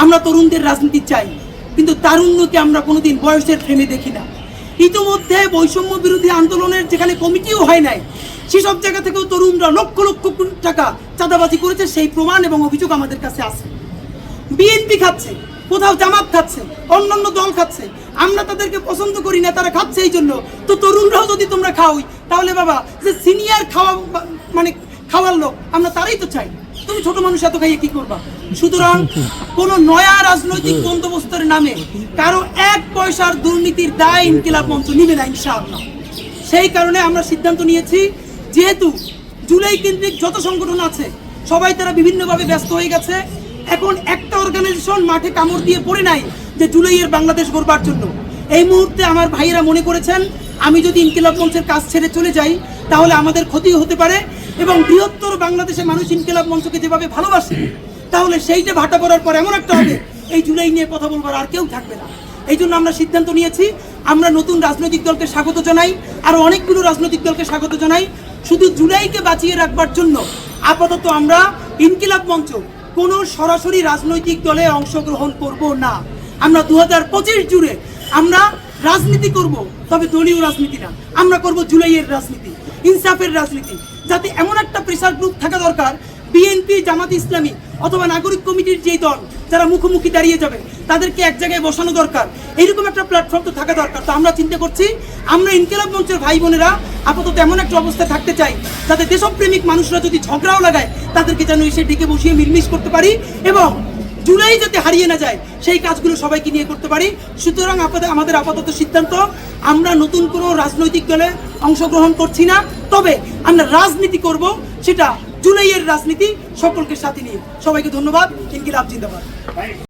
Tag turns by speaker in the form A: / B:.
A: আমরা তরুণদের রাজনীতি চাই, কিন্তু তারুণ্যকে আমরা কোনোদিন বয়সের ফ্রেমে দেখি না। ইতিমধ্যে বৈষম্য বিরোধী আন্দোলনের যেখানে কমিটিও হয় নাই, সেসব জায়গা থেকেও তরুণরা লক্ষ লক্ষ টাকা চাঁদাবাজি করেছে, সেই প্রমাণ এবং অভিযোগ আমাদের কাছে আছে। বিএনপি খাচ্ছে, কোথাও জামাত খাচ্ছে, অন্যান্য দল খাচ্ছে, আমরা তাদেরকে পছন্দ করি না, তারা খাচ্ছে এই জন্য। তো তরুণরাও যদি তোমরা খাওই, তাহলে বাবা যে সিনিয়র খাওয়া মানে খাওয়ার লোক, আমরা তারাই তো চাই। তুমি ছোট মানুষ এত খাইয়ে কি করবা? সুতরাং কোন নয়া রাজনৈতিক বন্দোবস্তের নামে কারো 1 পয়সার দুর্নীতির দায় ইনকিলাব মঞ্চ নিবে না ইনশাআল্লাহ। সেই কারণে আমরা সিদ্ধান্ত নিয়েছি, যেহেতু জুলাই কেন্দ্রিক যত সংগঠন আছে সবাই তারা বিভিন্নভাবে ব্যস্ত হয়ে গেছে, এখন একটা অর্গানাইজেশন মাঠে কামড় দিয়ে পড়ে নাই যে জুলাইয়ের বাংলাদেশ গড়বার জন্য। এই মুহূর্তে আমার ভাইয়েরা মনে করেছেন আমি যদি ইনকিলাব মঞ্চের কাজ ছেড়ে চলে যাই তাহলে আমাদের ক্ষতি হতে পারে, এবং বৃহত্তর বাংলাদেশের মানুষ ইনকিলাব মঞ্চকে যেভাবে ভালোবাসে, তাহলে সেইটা ভাটা পড়ার পর এমন একটা হবে এই জুলাই নিয়ে কথা বলবার আর কেউ থাকবে না। এই জন্য আমরা সিদ্ধান্ত নিয়েছি, আমরা নতুন রাজনৈতিক দলকে স্বাগত জানাই, আরও অনেকগুলো রাজনৈতিক দলকে স্বাগত জানাই। শুধু জুলাইকে বাঁচিয়ে রাখবার জন্য আপাতত আমরা ইনকিলাব মঞ্চ কোনো সরাসরি রাজনৈতিক দলে অংশগ্রহণ করব না। আমরা 2025 জুড়ে আমরা রাজনীতি করব, তবে দলীয় রাজনীতি না। আমরা করব জুলাইয়ের রাজনীতি, ইনসাফের রাজনীতি। যাতে এমন একটা প্রেসার গ্রুপ থাকা দরকার, বিএনপি, জামাত ইসলামী অথবা নাগরিক কমিটির যেই দল যারা মুখোমুখি দাঁড়িয়ে যাবে তাদেরকে এক জায়গায় বসানো দরকার, এইরকম একটা প্ল্যাটফর্ম তো থাকা দরকার। তো আমরা চিন্তা করছি, আমরা ইনকিলাব মঞ্চের ভাই বোনেরা আপাতত এমন একটা অবস্থায় থাকতে চাই যাতে দেশপ্রেমিক মানুষরা যদি ঝগড়াও লাগায় তাদেরকে যেন এসে ডেকে বসিয়ে মিলমিশ করতে পারি, এবং জুলাই যাতে হারিয়ে না যায় সেই কাজগুলো সবাইকে নিয়ে করতে পারি। সুতরাং আমাদের আপাতত সিদ্ধান্ত, আমরা নতুন কোনো রাজনৈতিক দলে অংশগ্রহণ করছি না, তবে আমরা রাজনীতি করব, সেটা জুলাইয়ের রাজনীতি, সকলকে সাথে নিয়ে। সবাইকে ধন্যবাদ। ইনকিলাব জিন্দাবাদ।